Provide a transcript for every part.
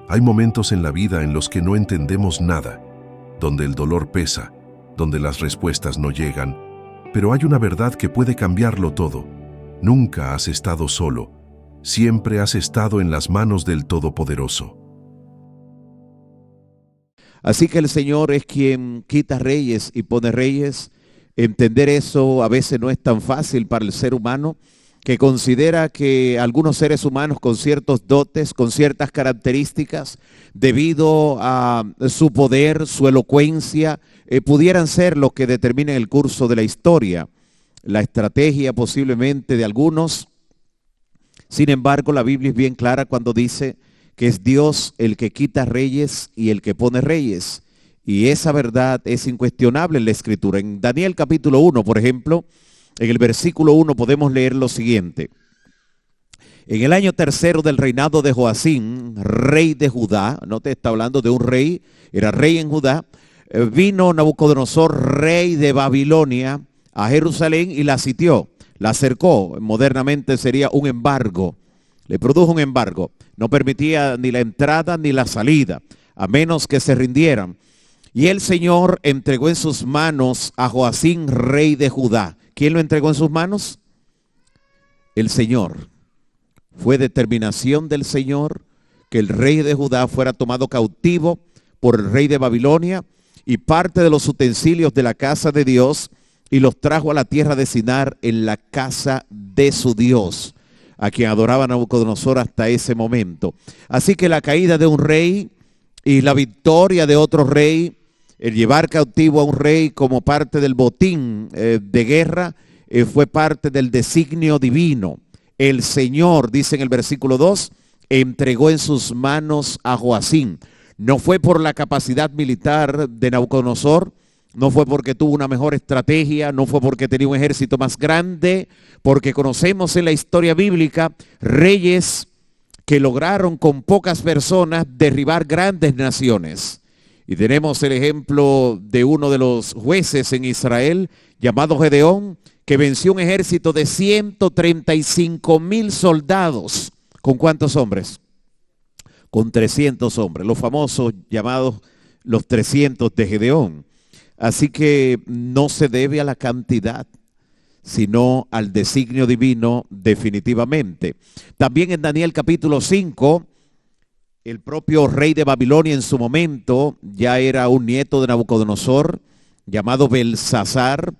Hay momentos en la vida en los que no entendemos nada, donde el dolor pesa, donde las respuestas no llegan, pero hay una verdad que puede cambiarlo todo. Nunca has estado solo, siempre has estado en las manos del Todopoderoso. Así que el Señor es quien quita reyes y pone reyes. Entender eso a veces no es tan fácil para el ser humano, que considera que algunos seres humanos con ciertos dotes, con ciertas características, debido a su poder, su elocuencia, pudieran ser los que determinen el curso de la historia, la estrategia posiblemente de algunos. Sin embargo, la Biblia es bien clara cuando dice que es Dios el que quita reyes y el que pone reyes. Y esa verdad es incuestionable en la Escritura. En Daniel capítulo 1, por ejemplo, en el versículo 1 podemos leer lo siguiente. En el año tercero del reinado de Joacim, rey de Judá, no te está hablando de un rey, era rey en Judá, vino Nabucodonosor, rey de Babilonia, a Jerusalén y la sitió, la cercó, modernamente sería un embargo, le produjo un embargo, no permitía ni la entrada ni la salida, a menos que se rindieran. Y el Señor entregó en sus manos a Joacim, rey de Judá. ¿Quién lo entregó en sus manos? El Señor. Fue determinación del Señor que el rey de Judá fuera tomado cautivo por el rey de Babilonia y parte de los utensilios de la casa de Dios y los trajo a la tierra de Sinar en la casa de su Dios, a quien adoraba Nabucodonosor hasta ese momento. Así que la caída de un rey y la victoria de otro rey, el llevar cautivo a un rey como parte del botín de guerra, fue parte del designio divino. El Señor, dice en el versículo 2, entregó en sus manos a Joacim. No fue por la capacidad militar de Nabucodonosor, no fue porque tuvo una mejor estrategia, no fue porque tenía un ejército más grande, porque conocemos en la historia bíblica reyes que lograron con pocas personas derribar grandes naciones. Y tenemos el ejemplo de uno de los jueces en Israel, llamado Gedeón, que venció un ejército de 135,000 soldados. ¿Con cuántos hombres? Con 300 hombres, los famosos llamados los 300 de Gedeón. Así que no se debe a la cantidad, sino al designio divino definitivamente. También en Daniel capítulo 5, el propio rey de Babilonia en su momento ya era un nieto de Nabucodonosor, llamado Belsasar.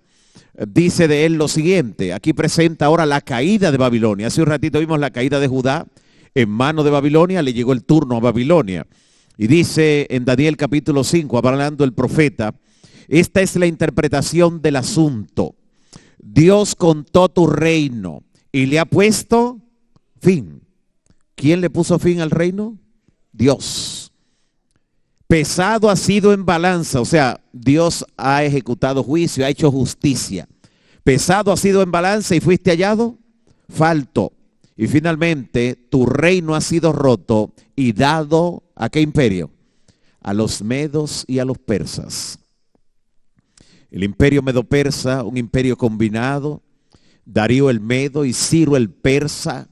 Dice de él lo siguiente, aquí presenta ahora la caída de Babilonia. Hace un ratito vimos la caída de Judá en mano de Babilonia, le llegó el turno a Babilonia. Y dice en Daniel capítulo 5, hablando el profeta, esta es la interpretación del asunto. Dios contó tu reino y le ha puesto fin. ¿Quién le puso fin al reino? Dios. Pesado ha sido en balanza, o sea, Dios ha ejecutado juicio, ha hecho justicia. Pesado ha sido en balanza y fuiste hallado falto. Y finalmente tu reino ha sido roto y dado ¿a qué imperio? A los medos y a los persas. El imperio medo-persa, un imperio combinado, Darío el medo y Ciro el persa,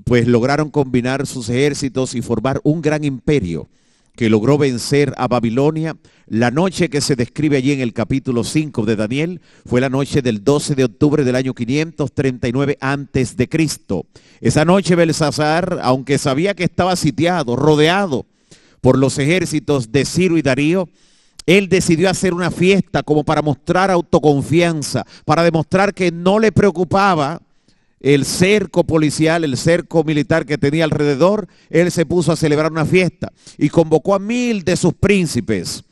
pues lograron combinar sus ejércitos y formar un gran imperio que logró vencer a Babilonia. La noche que se describe allí en el capítulo 5 de Daniel fue la noche del 12 de octubre del año 539 antes de Cristo. Esa noche Belsasar, aunque sabía que estaba sitiado, rodeado por los ejércitos de Ciro y Darío, él decidió hacer una fiesta como para mostrar autoconfianza, para demostrar que no le preocupaba el cerco policial, el cerco militar que tenía alrededor. Él se puso a celebrar una fiesta y convocó a 1000 de sus príncipes.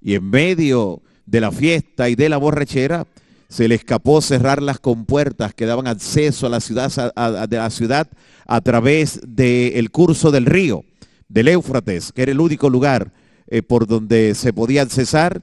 Y en medio de la fiesta y de la borrachera, se le escapó cerrar las compuertas que daban acceso a la ciudad, a través del curso del río, del Éufrates, que era el único lugar por donde se podía accesar.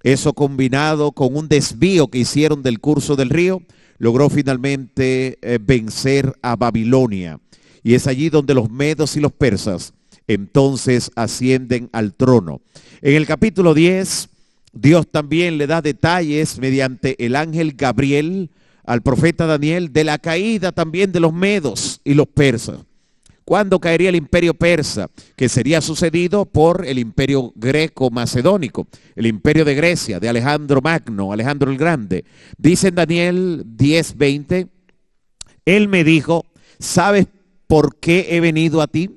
Eso combinado con un desvío que hicieron del curso del río, logró finalmente vencer a Babilonia. Y es allí donde los medos y los persas entonces ascienden al trono. En el capítulo 10, Dios también le da detalles mediante el ángel Gabriel al profeta Daniel de la caída también de los medos y los persas. ¿Cuándo caería el imperio persa? Que sería sucedido por el imperio greco-macedónico, el imperio de Grecia, de Alejandro Magno, Alejandro el Grande. Dice en Daniel 10:20, él me dijo, ¿sabes por qué he venido a ti?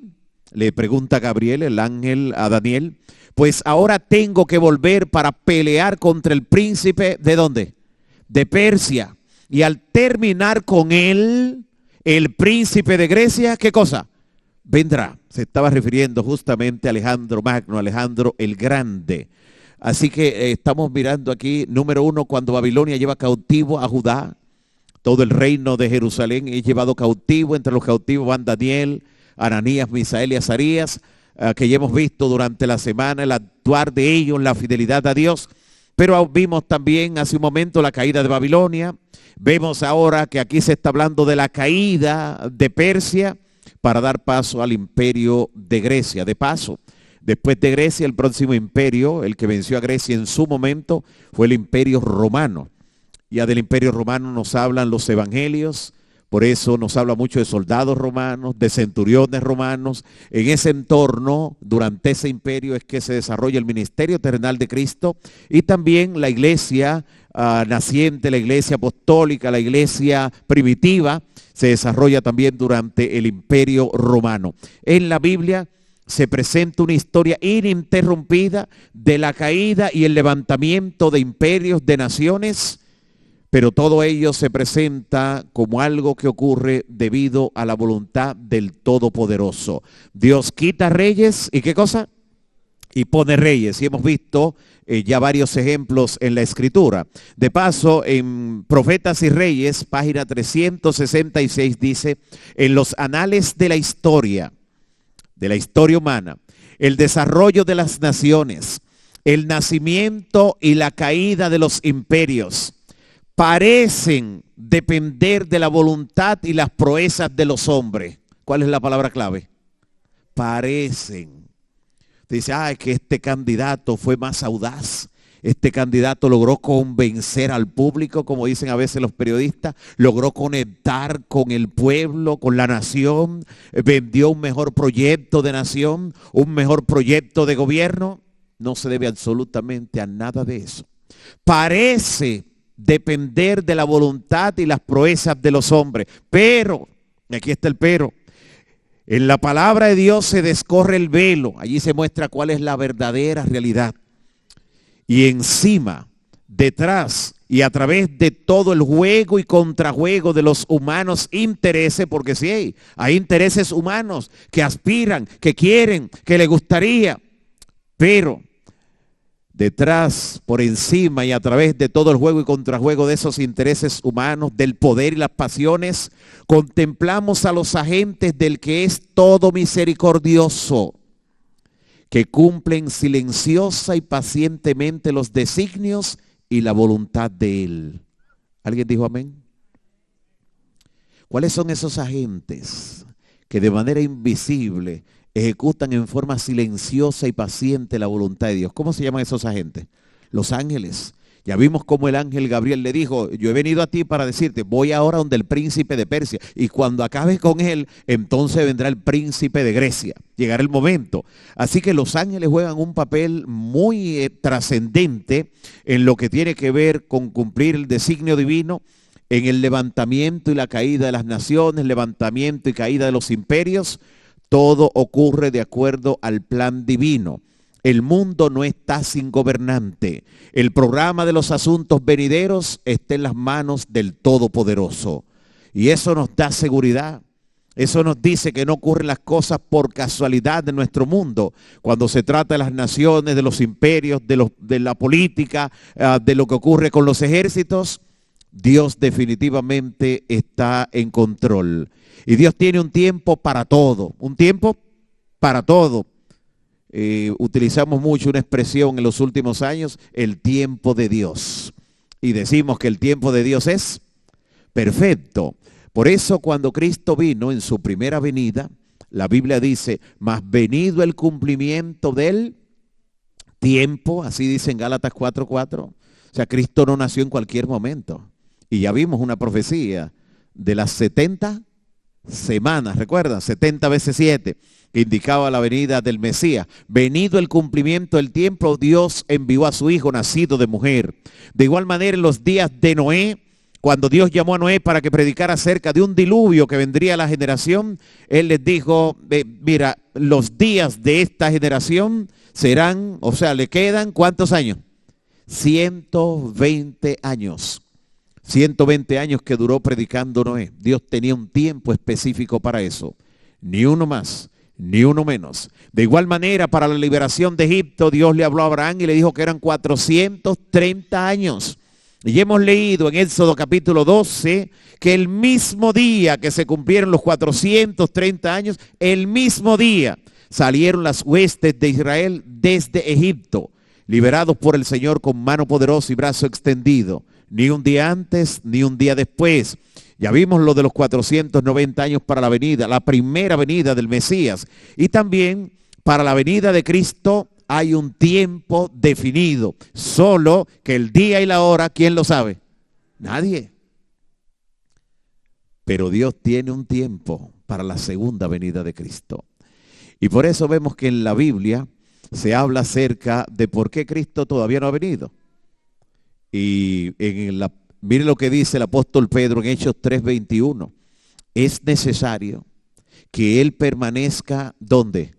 Le pregunta Gabriel, el ángel, a Daniel. Pues ahora tengo que volver para pelear contra el príncipe, ¿de dónde? De Persia. Y al terminar con él, el príncipe de Grecia, ¿qué cosa? Vendrá. Se estaba refiriendo justamente a Alejandro Magno, Alejandro el Grande. Así que estamos mirando aquí, número 1, cuando Babilonia lleva cautivo a Judá, todo el reino de Jerusalén es llevado cautivo. Entre los cautivos van Daniel, Ananías, Misael y Azarías, que ya hemos visto durante la semana el actuar de ellos, la fidelidad a Dios. Pero vimos también hace un momento la caída de Babilonia. Vemos ahora que aquí se está hablando de la caída de Persia para dar paso al imperio de Grecia. De paso, después de Grecia, el próximo imperio, el que venció a Grecia en su momento, fue el imperio romano. Ya del imperio romano nos hablan los evangelios, por eso nos habla mucho de soldados romanos, de centuriones romanos. En ese entorno, durante ese imperio, es que se desarrolla el ministerio terrenal de Cristo y también la iglesia naciente, la iglesia apostólica, la iglesia primitiva, se desarrolla también durante el imperio romano. En la Biblia se presenta una historia ininterrumpida de la caída y el levantamiento de imperios, de naciones, pero todo ello se presenta como algo que ocurre debido a la voluntad del Todopoderoso. Dios quita reyes y ¿qué cosa? Y pone reyes. Y hemos visto ya varios ejemplos en la Escritura. De paso, en Profetas y Reyes, página 366, dice, en los anales de la historia humana, el desarrollo de las naciones, el nacimiento y la caída de los imperios, parecen depender de la voluntad y las proezas de los hombres. ¿Cuál es la palabra clave? Parecen. Dice, es que este candidato fue más audaz. Este candidato logró convencer al público, como dicen a veces los periodistas, logró conectar con el pueblo, con la nación, vendió un mejor proyecto de nación, un mejor proyecto de gobierno. No se debe absolutamente a nada de eso. Parece depender de la voluntad y las proezas de los hombres. Pero, aquí está el pero, en la palabra de Dios se descorre el velo. Allí se muestra cuál es la verdadera realidad. Y encima, detrás y a través de todo el juego y contrajuego de los humanos intereses, porque sí, hay intereses humanos que aspiran, que quieren, que les gustaría, pero detrás, por encima y a través de todo el juego y contrajuego de esos intereses humanos, del poder y las pasiones, contemplamos a los agentes del que es todo misericordioso, que cumplen silenciosa y pacientemente los designios y la voluntad de Él. ¿Alguien dijo amén? ¿Cuáles son esos agentes que de manera invisible ejecutan en forma silenciosa y paciente la voluntad de Dios? ¿Cómo se llaman esos agentes? Los ángeles. Ya vimos cómo el ángel Gabriel le dijo, yo he venido a ti para decirte, voy ahora donde el príncipe de Persia, y cuando acabes con él, entonces vendrá el príncipe de Grecia. Llegará el momento. Así que los ángeles juegan un papel muy trascendente en lo que tiene que ver con cumplir el designio divino, en el levantamiento y la caída de las naciones, levantamiento y caída de los imperios. Todo ocurre de acuerdo al plan divino. El mundo no está sin gobernante. El programa de los asuntos venideros está en las manos del Todopoderoso. Y eso nos da seguridad. Eso nos dice que no ocurren las cosas por casualidad en nuestro mundo. Cuando se trata de las naciones, de los imperios, de la política, de lo que ocurre con los ejércitos, Dios definitivamente está en control. Y Dios tiene un tiempo para todo. Un tiempo para todo. Utilizamos mucho una expresión en los últimos años, el tiempo de Dios. Y decimos que el tiempo de Dios es perfecto. Por eso cuando Cristo vino en su primera venida, la Biblia dice, mas venido el cumplimiento del tiempo, así dice en Gálatas 4:4. O sea, Cristo no nació en cualquier momento. Y ya vimos una profecía de las 70 semanas, ¿recuerdan? 70 veces 7, que indicaba la venida del Mesías. Venido el cumplimiento del tiempo, Dios envió a su hijo nacido de mujer. De igual manera, en los días de Noé, cuando Dios llamó a Noé para que predicara acerca de un diluvio que vendría a la generación, Él les dijo, mira, los días de esta generación serán, o sea, le quedan, ¿cuántos años? 120 años. 120 años que duró predicando Noé. Dios tenía un tiempo específico para eso. Ni uno más, ni uno menos. De igual manera, para la liberación de Egipto, Dios le habló a Abraham y le dijo que eran 430 años. Y hemos leído en Éxodo capítulo 12 que el mismo día que se cumplieron los 430 años, el mismo día salieron las huestes de Israel desde Egipto, liberados por el Señor con mano poderosa y brazo extendido. Ni un día antes, ni un día después. Ya vimos lo de los 490 años para la venida, la primera venida del Mesías. Y también para la venida de Cristo hay un tiempo definido. Solo que el día y la hora, ¿quién lo sabe? Nadie. Pero Dios tiene un tiempo para la segunda venida de Cristo. Y por eso vemos que en la Biblia se habla acerca de por qué Cristo todavía no ha venido. Y mire lo que dice el apóstol Pedro en Hechos 3:21. Es necesario que Él permanezca, ¿dónde?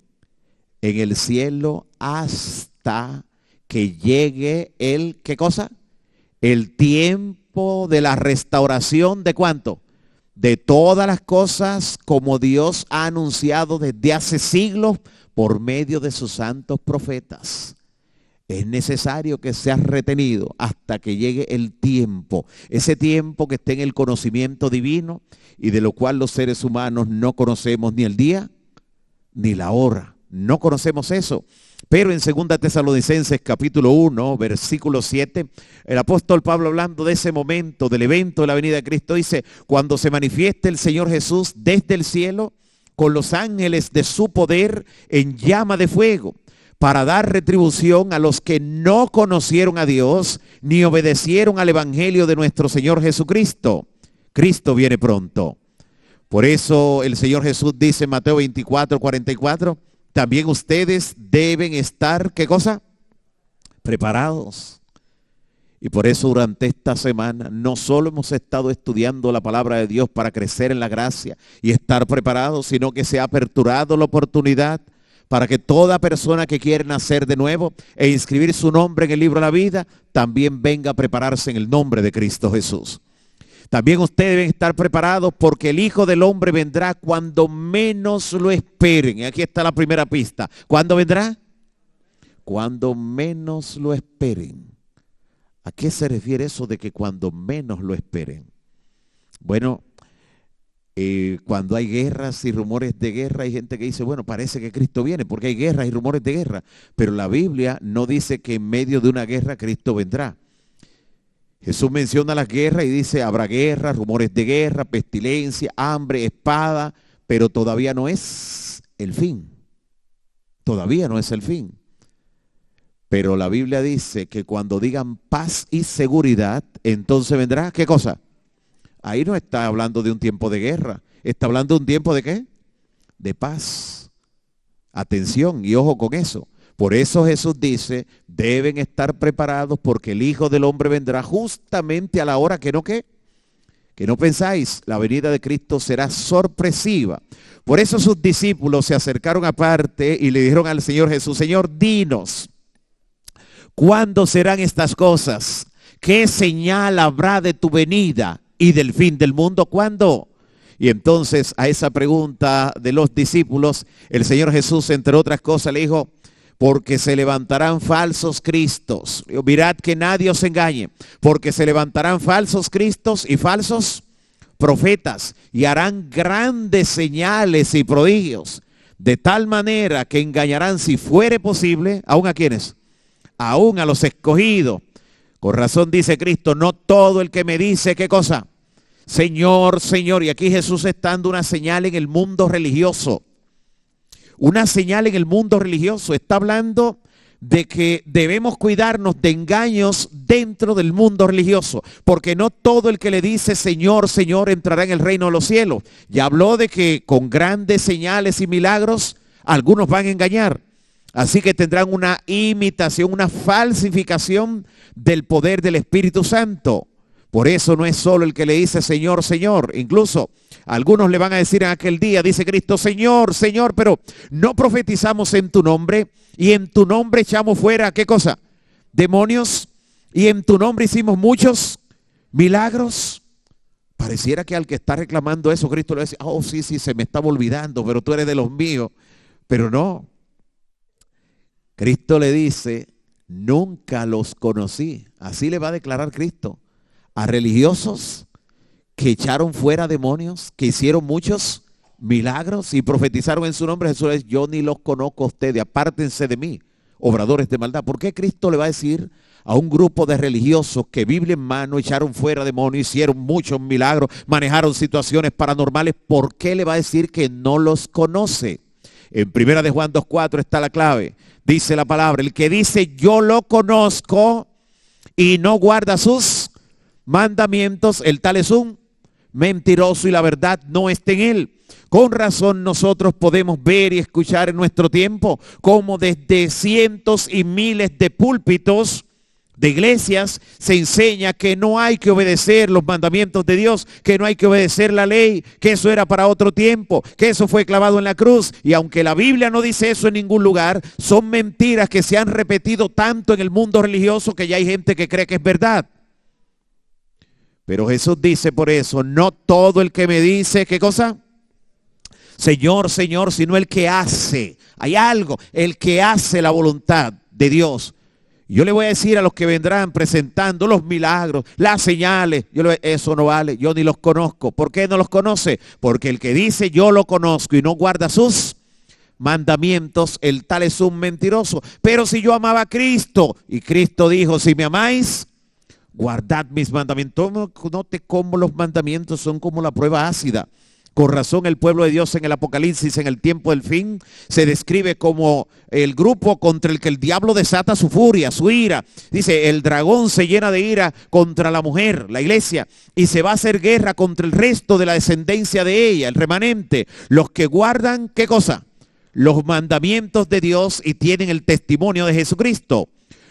En el cielo hasta que llegue el, ¿qué cosa? El tiempo de la restauración, ¿de cuánto? De todas las cosas como Dios ha anunciado desde hace siglos por medio de sus santos profetas. Es necesario que seas retenido hasta que llegue el tiempo, ese tiempo que esté en el conocimiento divino y de lo cual los seres humanos no conocemos ni el día ni la hora. No conocemos eso. Pero en 2 Tesalonicenses capítulo 1, versículo 7, el apóstol Pablo, hablando de ese momento, del evento de la venida de Cristo, dice: cuando se manifieste el Señor Jesús desde el cielo con los ángeles de su poder en llama de fuego, para dar retribución a los que no conocieron a Dios ni obedecieron al evangelio de nuestro Señor Jesucristo. Cristo viene pronto. Por eso el Señor Jesús dice en Mateo 24:44, también ustedes deben estar, ¿qué cosa? Preparados. Y por eso durante esta semana no solo hemos estado estudiando la palabra de Dios para crecer en la gracia y estar preparados, sino que se ha aperturado la oportunidad para que toda persona que quiera nacer de nuevo e inscribir su nombre en el libro de la vida, también venga a prepararse en el nombre de Cristo Jesús. También ustedes deben estar preparados porque el Hijo del Hombre vendrá cuando menos lo esperen. Y aquí está la primera pista. ¿Cuándo vendrá? Cuando menos lo esperen. ¿A qué se refiere eso de que cuando menos lo esperen? Bueno, cuando hay guerras y rumores de guerra, hay gente que dice, bueno, parece que Cristo viene porque hay guerras y rumores de guerra. Pero la Biblia no dice que en medio de una guerra Cristo vendrá. Jesús menciona las guerras y dice, habrá guerra, rumores de guerra, pestilencia, hambre, espada, pero todavía no es el fin. Todavía no es el fin. Pero la Biblia dice que cuando digan paz y seguridad, entonces vendrá, ¿qué cosa? Ahí no está hablando de un tiempo de guerra, está hablando de un tiempo de ¿qué? De paz. Atención y ojo con eso. Por eso Jesús dice, deben estar preparados porque el Hijo del Hombre vendrá justamente a la hora que no pensáis. La venida de Cristo será sorpresiva. Por eso sus discípulos se acercaron aparte y le dijeron al Señor Jesús, Señor, dinos, ¿cuándo serán estas cosas? ¿Qué señal habrá de tu venida y del fin del mundo? ¿Cuándo? Y entonces a esa pregunta de los discípulos, el Señor Jesús, entre otras cosas, le dijo, porque se levantarán falsos cristos. Mirad que nadie os engañe, porque se levantarán falsos cristos y falsos profetas y harán grandes señales y prodigios, de tal manera que engañarán, si fuere posible, ¿aún a quiénes? Aún a los escogidos. Con razón dice Cristo, no todo el que me dice, ¿qué cosa? Señor, Señor. Y aquí Jesús está dando una señal en el mundo religioso. Una señal en el mundo religioso. Está hablando de que debemos cuidarnos de engaños dentro del mundo religioso, porque no todo el que le dice Señor, Señor entrará en el reino de los cielos. Ya habló de que con grandes señales y milagros algunos van a engañar. Así que tendrán una imitación, una falsificación del poder del Espíritu Santo. Por eso no es solo el que le dice Señor, Señor. Incluso algunos le van a decir en aquel día, dice Cristo, Señor, Señor, pero no profetizamos en tu nombre y en tu nombre echamos fuera, ¿qué cosa? Demonios, y en tu nombre hicimos muchos milagros. Pareciera que al que está reclamando eso, Cristo le dice, oh sí, se me estaba olvidando, pero tú eres de los míos. Pero no. Cristo le dice, nunca los conocí. Así le va a declarar Cristo a religiosos que echaron fuera demonios, que hicieron muchos milagros y profetizaron en su nombre. Jesús le dice, yo ni los conozco a ustedes, apártense de mí, obradores de maldad. ¿Por qué Cristo le va a decir a un grupo de religiosos que Biblia en mano echaron fuera demonios, hicieron muchos milagros, manejaron situaciones paranormales? ¿Por qué le va a decir que no los conoce? En 1 de Juan 2:4 está la clave. Dice la palabra, el que dice yo lo conozco y no guarda sus mandamientos, el tal es un mentiroso y la verdad no está en él. Con razón nosotros podemos ver y escuchar en nuestro tiempo cómo desde cientos y miles de púlpitos de iglesias se enseña que no hay que obedecer los mandamientos de Dios, que no hay que obedecer la ley, que eso era para otro tiempo, que eso fue clavado en la cruz. Y aunque la Biblia no dice eso en ningún lugar, son mentiras que se han repetido tanto en el mundo religioso que ya hay gente que cree que es verdad. Pero Jesús dice por eso, no todo el que me dice, ¿qué cosa? Señor, Señor, sino el que hace. Hay algo, el que hace la voluntad de Dios. Yo le voy a decir a los que vendrán presentando los milagros, las señales, eso no vale, yo ni los conozco. ¿Por qué no los conoce? Porque el que dice yo lo conozco y no guarda sus mandamientos, el tal es un mentiroso. Pero si yo amaba a Cristo, y Cristo dijo, si me amáis, guardad mis mandamientos. Note cómo los mandamientos son como la prueba ácida. Con razón el pueblo de Dios en el Apocalipsis, en el tiempo del fin, se describe como el grupo contra el que el diablo desata su furia, su ira. Dice, el dragón se llena de ira contra la mujer, la iglesia, y se va a hacer guerra contra el resto de la descendencia de ella, el remanente. Los que guardan, ¿qué cosa? Los mandamientos de Dios y tienen el testimonio de Jesucristo.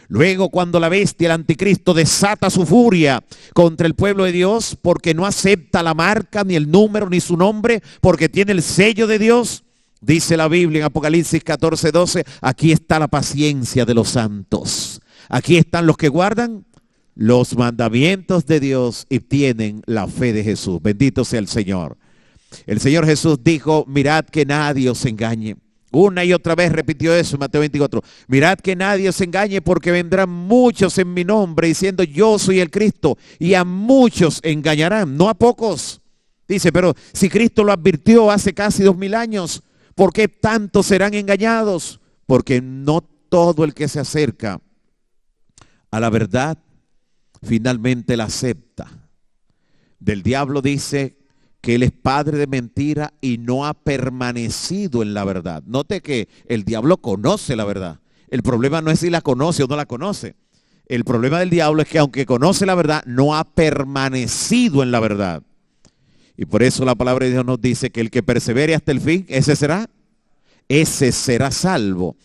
Luego, cuando la bestia, el anticristo, desata su furia contra el pueblo de Dios porque no acepta la marca, ni el número, ni su nombre, porque tiene el sello de Dios, dice la Biblia en Apocalipsis 14:12, aquí está la paciencia de los santos. Aquí están los que guardan los mandamientos de Dios y tienen la fe de Jesús. Bendito sea el Señor. El Señor Jesús dijo, mirad que nadie os engañe. Una y otra vez repitió eso en Mateo 24. Mirad que nadie os engañe porque vendrán muchos en mi nombre diciendo yo soy el Cristo y a muchos engañarán, no a pocos. Dice, pero si Cristo lo advirtió hace casi 2000 años, ¿por qué tantos serán engañados? Porque no todo el que se acerca a la verdad finalmente la acepta. Del diablo dice que él es padre de mentira y no ha permanecido en la verdad. Note que el diablo conoce la verdad. El problema no es si la conoce o no la conoce. El problema del diablo es que aunque conoce la verdad, no ha permanecido en la verdad. Y por eso la palabra de Dios nos dice que el que persevere hasta el fin, ese será salvo.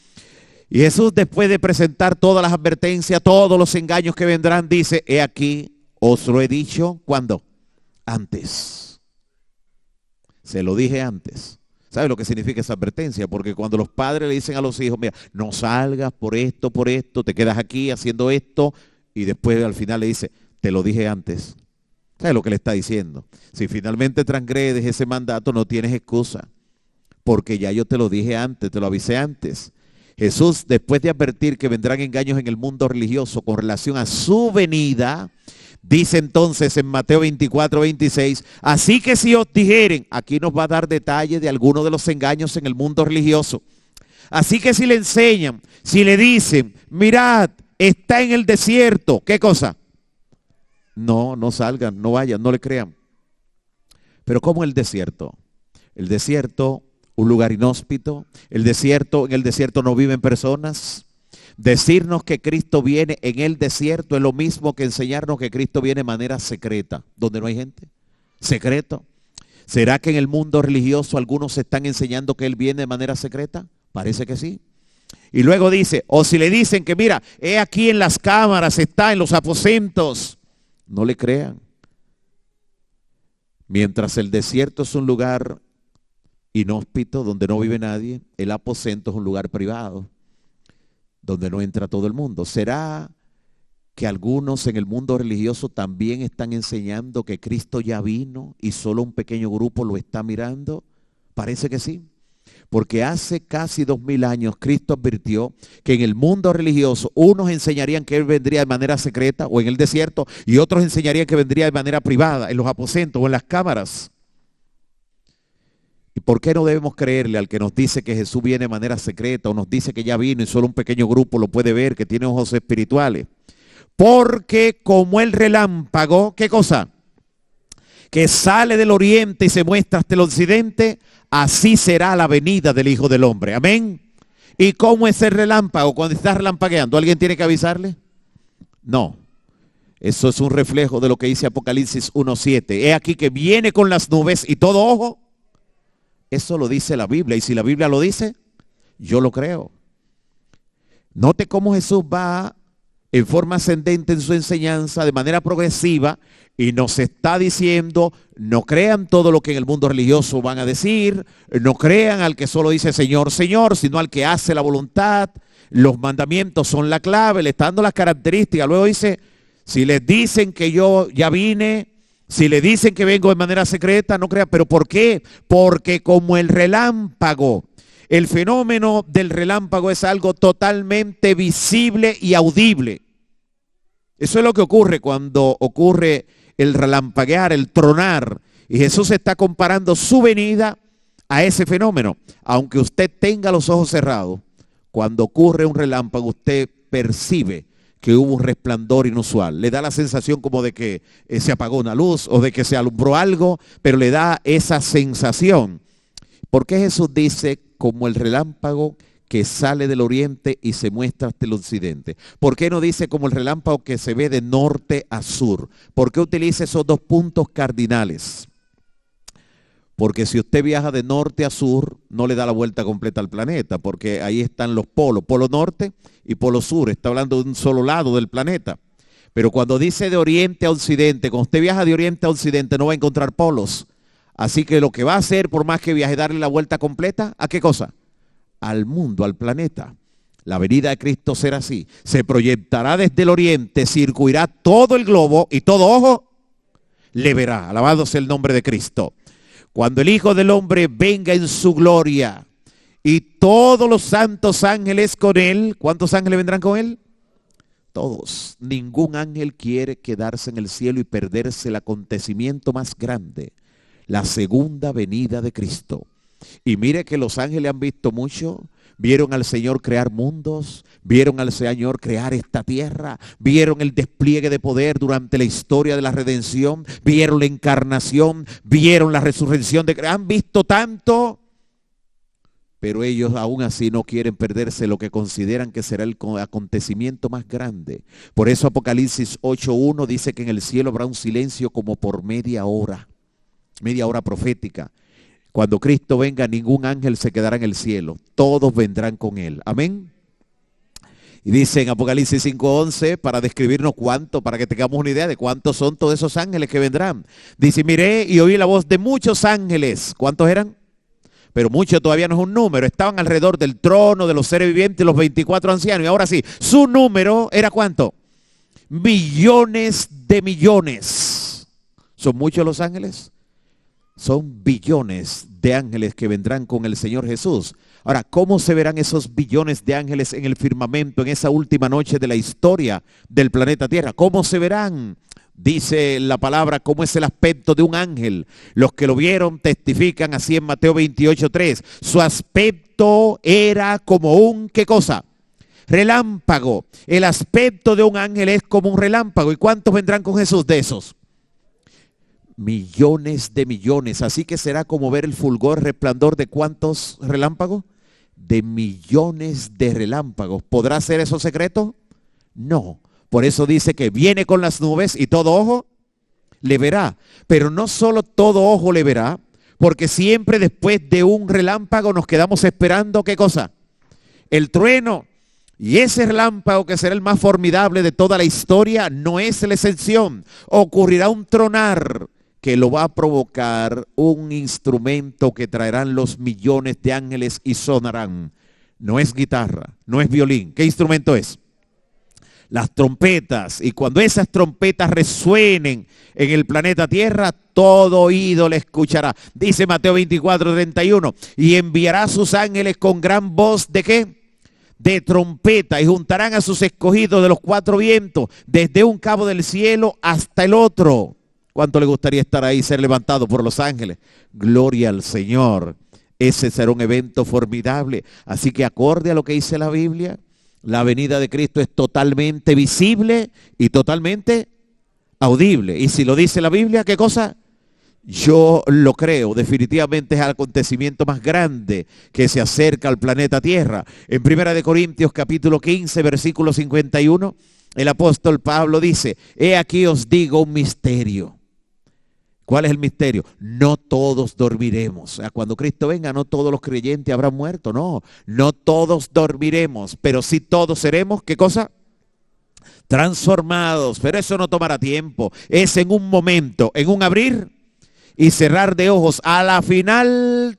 Y Jesús, después de presentar todas las advertencias, todos los engaños que vendrán, dice, he aquí, os lo he dicho, ¿cuándo? Antes. Se lo dije antes. ¿Sabe lo que significa esa advertencia? Porque cuando los padres le dicen a los hijos, mira, no salgas por esto, te quedas aquí haciendo esto, y después al final le dice, te lo dije antes. ¿Sabe lo que le está diciendo? Si finalmente transgredes ese mandato, no tienes excusa, porque ya yo te lo dije antes, te lo avisé antes. Jesús, después de advertir que vendrán engaños en el mundo religioso con relación a su venida, dice entonces en Mateo 24:26, así que si os dijeren, aquí nos va a dar detalles de algunos de los engaños en el mundo religioso. Así que si le enseñan, si le dicen, mirad, está en el desierto, ¿qué cosa? No salgan, no vayan, no le crean. Pero ¿cómo el desierto? El desierto, un lugar inhóspito, en el desierto no viven personas. Decirnos que Cristo viene en el desierto es lo mismo que enseñarnos que Cristo viene de manera secreta, donde no hay gente. Secreto. ¿Será que en el mundo religioso algunos están enseñando que Él viene de manera secreta? Parece que sí. Y luego dice, o si le dicen que mira, he aquí en las cámaras, está en los aposentos, no le crean. Mientras el desierto es un lugar inhóspito donde no vive nadie, el aposento es un lugar privado donde no entra todo el mundo. ¿Será que algunos en el mundo religioso también están enseñando que Cristo ya vino y solo un pequeño grupo lo está mirando? Parece que sí. Porque hace casi 2000 años Cristo advirtió que en el mundo religioso unos enseñarían que Él vendría de manera secreta o en el desierto y otros enseñarían que vendría de manera privada, en los aposentos o en las cámaras. ¿Y por qué no debemos creerle al que nos dice que Jesús viene de manera secreta o nos dice que ya vino y solo un pequeño grupo lo puede ver, que tiene ojos espirituales? Porque como el relámpago, ¿qué cosa? Que sale del oriente y se muestra hasta el occidente, así será la venida del Hijo del Hombre. Amén. ¿Y cómo es el relámpago? Cuando está relampagueando, ¿alguien tiene que avisarle? No. Eso es un reflejo de lo que dice Apocalipsis 1:7. He aquí que viene con las nubes y todo ojo. Eso lo dice la Biblia. Y si la Biblia lo dice, yo lo creo. Note cómo Jesús va en forma ascendente en su enseñanza, de manera progresiva, y nos está diciendo, no crean todo lo que en el mundo religioso van a decir, no crean al que solo dice Señor, Señor, sino al que hace la voluntad. Los mandamientos son la clave, le está dando las características. Luego dice, si les dicen que yo ya vine, si le dicen que vengo de manera secreta, no crean. ¿Pero por qué? Porque como el relámpago, el fenómeno del relámpago es algo totalmente visible y audible. Eso es lo que ocurre cuando ocurre el relampaguear, el tronar. Y Jesús está comparando su venida a ese fenómeno. Aunque usted tenga los ojos cerrados, cuando ocurre un relámpago, usted percibe que hubo un resplandor inusual. Le da la sensación como de que se apagó una luz o de que se alumbró algo, pero le da esa sensación. ¿Por qué Jesús dice como el relámpago que sale del oriente y se muestra hasta el occidente? ¿Por qué no dice como el relámpago que se ve de norte a sur? ¿Por qué utiliza esos dos puntos cardinales? Porque si usted viaja de norte a sur, no le da la vuelta completa al planeta, porque ahí están los polos, polo norte y polo sur. Está hablando de un solo lado del planeta. Pero cuando dice de oriente a occidente, cuando usted viaja de oriente a occidente no va a encontrar polos. Así que lo que va a hacer, por más que viaje, darle la vuelta completa, ¿a qué cosa? Al mundo, al planeta. La venida de Cristo será así. Se proyectará desde el oriente, circuirá todo el globo y todo ojo le verá. Alabado sea el nombre de Cristo. Cuando el Hijo del Hombre venga en su gloria y todos los santos ángeles con él, ¿cuántos ángeles vendrán con él? Todos. Ningún ángel quiere quedarse en el cielo y perderse el acontecimiento más grande, la segunda venida de Cristo. Y mire que los ángeles han visto mucho. Vieron al Señor crear mundos, vieron al Señor crear esta tierra, vieron el despliegue de poder durante la historia de la redención, vieron la encarnación, vieron la resurrección han visto tanto, pero ellos aún así no quieren perderse lo que consideran que será el acontecimiento más grande. Por eso Apocalipsis 8:1 dice que en el cielo habrá un silencio como por media hora profética. Cuando Cristo venga, ningún ángel se quedará en el cielo. Todos vendrán con él. Amén. Y dice en Apocalipsis 5:11, para describirnos cuánto, para que tengamos una idea de cuántos son todos esos ángeles que vendrán. Dice, miré y oí la voz de muchos ángeles. ¿Cuántos eran? Pero muchos todavía no es un número. Estaban alrededor del trono, de los seres vivientes, los 24 ancianos. Y ahora sí, su número era ¿cuánto? Millones de millones. ¿Son muchos los ángeles? Son billones de ángeles que vendrán con el Señor Jesús. Ahora, ¿cómo se verán esos billones de ángeles en el firmamento en esa última noche de la historia del planeta Tierra? ¿Cómo se verán? Dice la palabra, ¿cómo es el aspecto de un ángel? Los que lo vieron testifican así en Mateo 28:3. Su aspecto era como un, ¿qué cosa? Relámpago. El aspecto de un ángel es como un relámpago. ¿Y cuántos vendrán con Jesús de esos? Millones de millones. Así que será como ver el fulgor, resplandor de ¿cuántos relámpagos? de millones de relámpagos. ¿Podrá ser eso secreto? No. Por eso dice que viene con las nubes y todo ojo le verá. Pero no solo todo ojo le verá, porque siempre después de un relámpago nos quedamos esperando, ¿qué cosa? El trueno. Y ese relámpago, que será el más formidable de toda la historia, no es la excepción. Ocurrirá un tronar que lo va a provocar un instrumento que traerán los millones de ángeles y sonarán. No es guitarra, no es violín. ¿Qué instrumento es? Las trompetas. Y cuando esas trompetas resuenen en el planeta Tierra, todo oído le escuchará. Dice Mateo 24:31, y enviará a sus ángeles con gran voz, ¿de qué? De trompeta, y juntarán a sus escogidos de los cuatro vientos, desde un cabo del cielo hasta el otro. ¿Cuánto le gustaría estar ahí, ser levantado por los ángeles? Gloria al Señor. Ese será un evento formidable. Así que acorde a lo que dice la Biblia, la venida de Cristo es totalmente visible y totalmente audible. Y si lo dice la Biblia, ¿qué cosa? Yo lo creo, definitivamente es el acontecimiento más grande que se acerca al planeta Tierra. En 1 Corintios capítulo 15, versículo 51, el apóstol Pablo dice, he aquí os digo un misterio. ¿Cuál es el misterio? No todos dormiremos. O sea, cuando Cristo venga, no todos los creyentes habrán muerto. No, no todos dormiremos, pero sí todos seremos, ¿qué cosa? Transformados. Pero eso no tomará tiempo. Es en un momento, en un abrir y cerrar de ojos. A la final,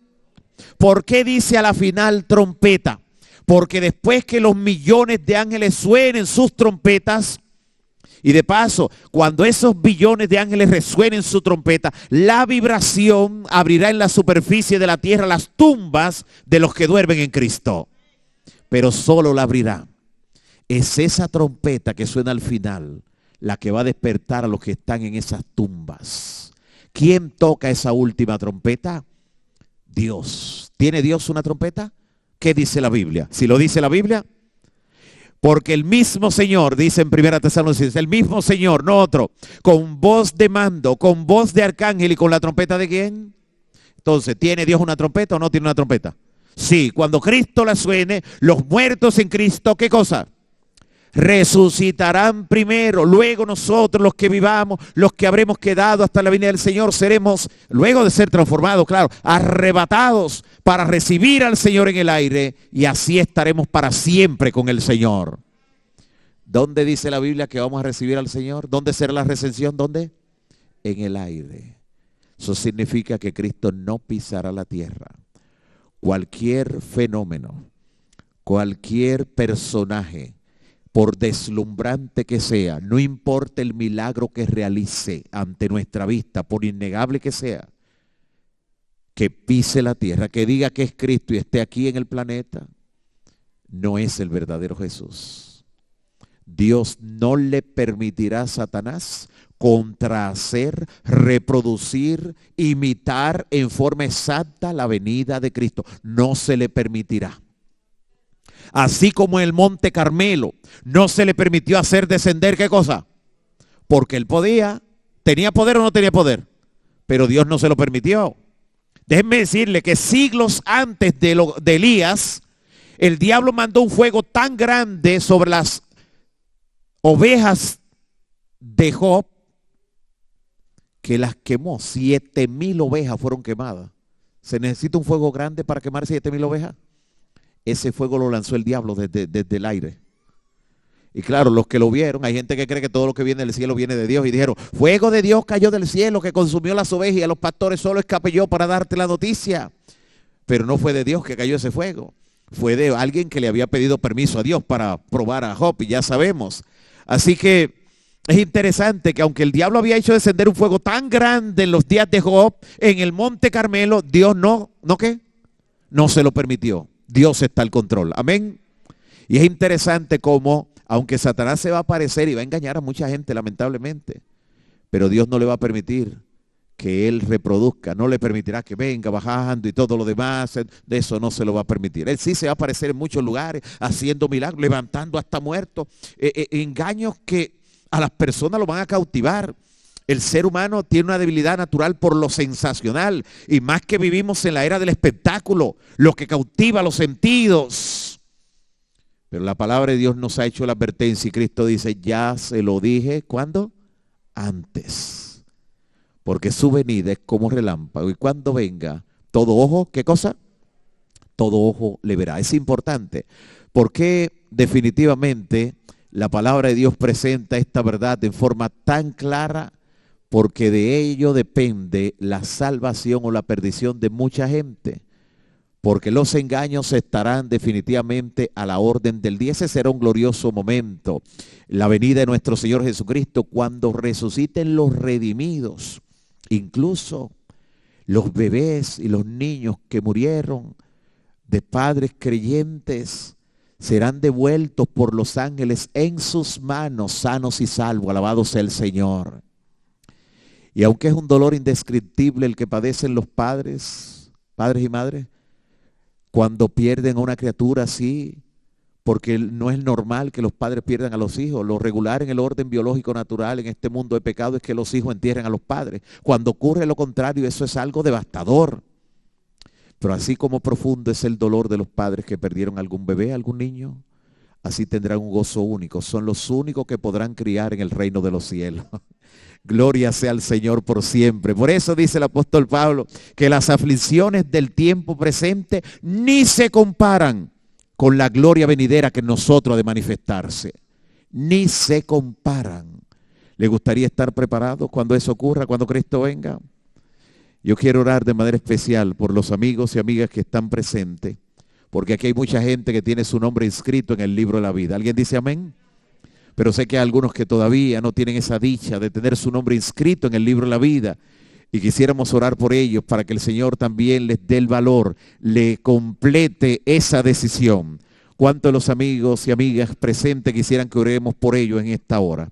¿por qué dice a la final trompeta? Porque después que los millones de ángeles suenen sus trompetas, y de paso, cuando esos billones de ángeles resuenen su trompeta, la vibración abrirá en la superficie de la tierra las tumbas de los que duermen en Cristo. Pero solo la abrirá. Es esa trompeta que suena al final la que va a despertar a los que están en esas tumbas. ¿Quién toca esa última trompeta? Dios. ¿Tiene Dios una trompeta? ¿Qué dice la Biblia? Si lo dice la Biblia, porque el mismo Señor, dice en 1 Tesalonicenses, el mismo Señor, no otro, con voz de mando, con voz de arcángel y con la trompeta de ¿quién? Entonces, ¿tiene Dios una trompeta o no tiene una trompeta? Sí, cuando Cristo la suene, los muertos en Cristo, ¿qué cosa? Resucitarán primero, luego nosotros los que vivamos, los que habremos quedado hasta la venida del Señor, seremos, luego de ser transformados, claro, arrebatados para recibir al Señor en el aire y así estaremos para siempre con el Señor. ¿Dónde dice la Biblia que vamos a recibir al Señor? ¿Dónde será la recensión? ¿Dónde? En el aire. Eso significa que Cristo no pisará la tierra. Cualquier fenómeno, cualquier personaje, por deslumbrante que sea, no importa el milagro que realice ante nuestra vista, por innegable que sea, que pise la tierra, que diga que es Cristo y esté aquí en el planeta, no es el verdadero Jesús. Dios no le permitirá a Satanás contrahacer, reproducir, imitar en forma exacta la venida de Cristo. No se le permitirá. Así como en el Monte Carmelo no se le permitió hacer descender, ¿qué cosa? Porque él podía, ¿tenía poder o no tenía poder? Pero Dios no se lo permitió. Déjenme decirle que siglos antes de Elías, el diablo mandó un fuego tan grande sobre las ovejas de Job que las quemó. 7,000 ovejas fueron quemadas. ¿Se necesita un fuego grande para quemar 7,000 ovejas? Ese fuego lo lanzó el diablo desde el aire. Y claro, los que lo vieron, hay gente que cree que todo lo que viene del cielo viene de Dios y dijeron, fuego de Dios cayó del cielo que consumió las ovejas y a los pastores solo escapé yo para darte la noticia. Pero no fue de Dios que cayó ese fuego. Fue de alguien que le había pedido permiso a Dios para probar a Job y ya sabemos. Así que es interesante que aunque el diablo había hecho descender un fuego tan grande en los días de Job, en el Monte Carmelo, Dios ¿no qué? No se lo permitió. Dios está al control. Amén. Y es interesante cómo, aunque Satanás se va a aparecer y va a engañar a mucha gente, lamentablemente, pero Dios no le va a permitir que él reproduzca, no le permitirá que venga bajando y todo lo demás, de eso no se lo va a permitir. Él sí se va a aparecer en muchos lugares, haciendo milagros, levantando hasta muertos, engaños que a las personas lo van a cautivar. El ser humano tiene una debilidad natural por lo sensacional, y más que vivimos en la era del espectáculo, lo que cautiva los sentidos. Pero la palabra de Dios nos ha hecho la advertencia y Cristo dice, ya se lo dije, ¿cuándo? Antes. Porque su venida es como relámpago y cuando venga, todo ojo, ¿qué cosa? Todo ojo le verá. Es importante porque definitivamente la palabra de Dios presenta esta verdad en forma tan clara, porque de ello depende la salvación o la perdición de mucha gente. Porque los engaños estarán definitivamente a la orden del día. Ese será un glorioso momento, la venida de nuestro Señor Jesucristo, cuando resuciten los redimidos, incluso los bebés y los niños que murieron de padres creyentes, serán devueltos por los ángeles en sus manos, sanos y salvos. Alabado sea el Señor. Y aunque es un dolor indescriptible el que padecen los padres y madres, cuando pierden a una criatura así, porque no es normal que los padres pierdan a los hijos. Lo regular en el orden biológico natural en este mundo de pecado es que los hijos entierren a los padres. Cuando ocurre lo contrario, eso es algo devastador. Pero así como profundo es el dolor de los padres que perdieron algún bebé, algún niño, así tendrán un gozo único. Son los únicos que podrán criar en el reino de los cielos. Gloria sea al Señor por siempre. Por eso dice el apóstol Pablo que las aflicciones del tiempo presente ni se comparan con la gloria venidera que en nosotros ha de manifestarse. Ni se comparan. ¿Le gustaría estar preparados cuando eso ocurra, cuando Cristo venga? Yo quiero orar de manera especial por los amigos y amigas que están presentes, porque aquí hay mucha gente que tiene su nombre inscrito en el libro de la vida. ¿Alguien dice amén? Pero sé que hay algunos que todavía no tienen esa dicha de tener su nombre inscrito en el libro de la vida, y quisiéramos orar por ellos para que el Señor también les dé el valor, le complete esa decisión. ¿Cuántos de los amigos y amigas presentes quisieran que oremos por ellos en esta hora?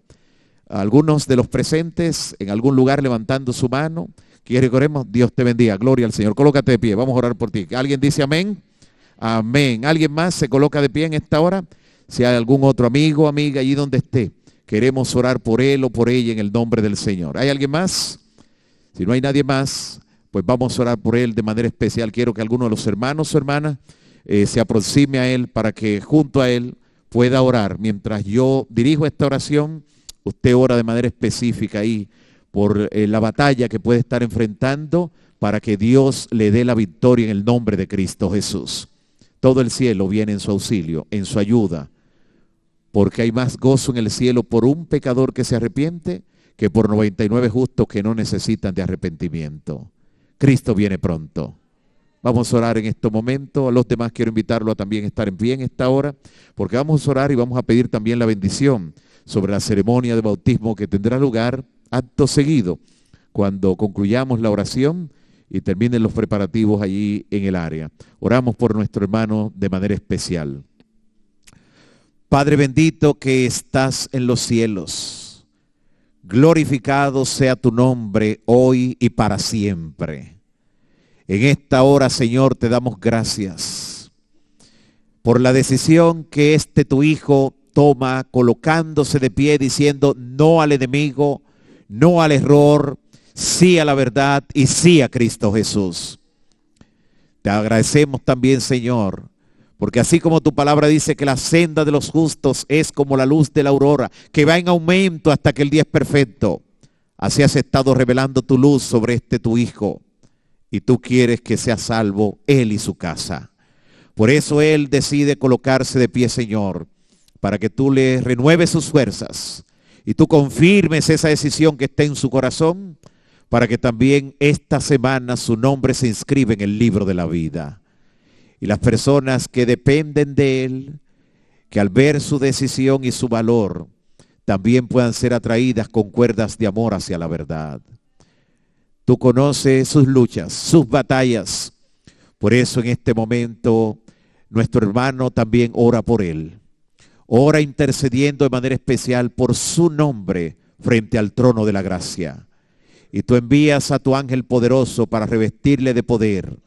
Algunos de los presentes en algún lugar levantando su mano. ¿Quiere que oremos? Dios te bendiga. Gloria al Señor. Colócate de pie. Vamos a orar por ti. ¿Alguien dice amén? Amén. ¿Alguien más se coloca de pie en esta hora? Si hay algún otro amigo o amiga allí donde esté, queremos orar por él o por ella en el nombre del Señor. ¿Hay alguien más? Si no hay nadie más, pues vamos a orar por él de manera especial. Quiero que alguno de los hermanos o hermanas se aproxime a él para que junto a él pueda orar. Mientras yo dirijo esta oración, usted ora de manera específica ahí por la batalla que puede estar enfrentando para que Dios le dé la victoria en el nombre de Cristo Jesús. Todo el cielo viene en su auxilio, en su ayuda, porque hay más gozo en el cielo por un pecador que se arrepiente que por 99 justos que no necesitan de arrepentimiento. Cristo viene pronto. Vamos a orar en este momento. A los demás quiero invitarlo a también estar en pie en esta hora, porque vamos a orar y vamos a pedir también la bendición sobre la ceremonia de bautismo que tendrá lugar acto seguido, cuando concluyamos la oración y terminen los preparativos allí en el área. Oramos por nuestro hermano de manera especial. Padre bendito que estás en los cielos, glorificado sea tu nombre hoy y para siempre. En esta hora, Señor, te damos gracias por la decisión que tu Hijo toma, colocándose de pie, diciendo no al enemigo, no al error, sí a la verdad y sí a Cristo Jesús. Te agradecemos también, Señor, porque así como tu palabra dice que la senda de los justos es como la luz de la aurora, que va en aumento hasta que el día es perfecto, así has estado revelando tu luz sobre tu Hijo, y tú quieres que sea salvo él y su casa. Por eso él decide colocarse de pie, Señor, para que tú le renueves sus fuerzas y tú confirmes esa decisión que está en su corazón, para que también esta semana su nombre se inscriba en el libro de la vida. Y las personas que dependen de él, que al ver su decisión y su valor, también puedan ser atraídas con cuerdas de amor hacia la verdad. Tú conoces sus luchas, sus batallas. Por eso en este momento nuestro hermano también ora por él. Ora intercediendo de manera especial por su nombre frente al trono de la gracia. Y tú envías a tu ángel poderoso para revestirle de poder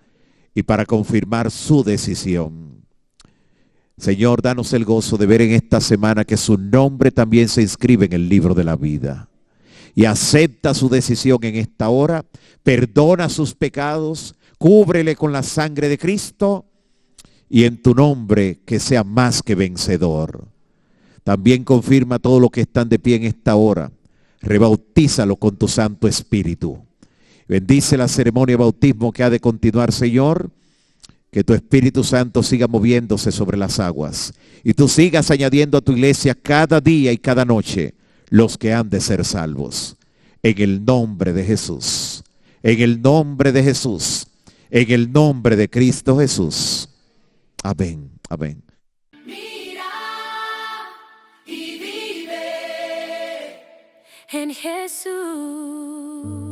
y para confirmar su decisión. Señor, danos el gozo de ver en esta semana que su nombre también se inscribe en el libro de la vida. y acepta su decisión en esta hora, perdona sus pecados, cúbrele con la sangre de Cristo y en tu nombre que sea más que vencedor. También confirma a todos los que están de pie en esta hora, rebautízalo con tu Santo Espíritu. Bendice la ceremonia de bautismo que ha de continuar, Señor. Que tu Espíritu Santo siga moviéndose sobre las aguas y tú sigas añadiendo a tu iglesia cada día y cada noche los que han de ser salvos. En el nombre de Jesús, en el nombre de Jesús, en el nombre de Cristo Jesús. Amén, amén. Mira y vive en Jesús.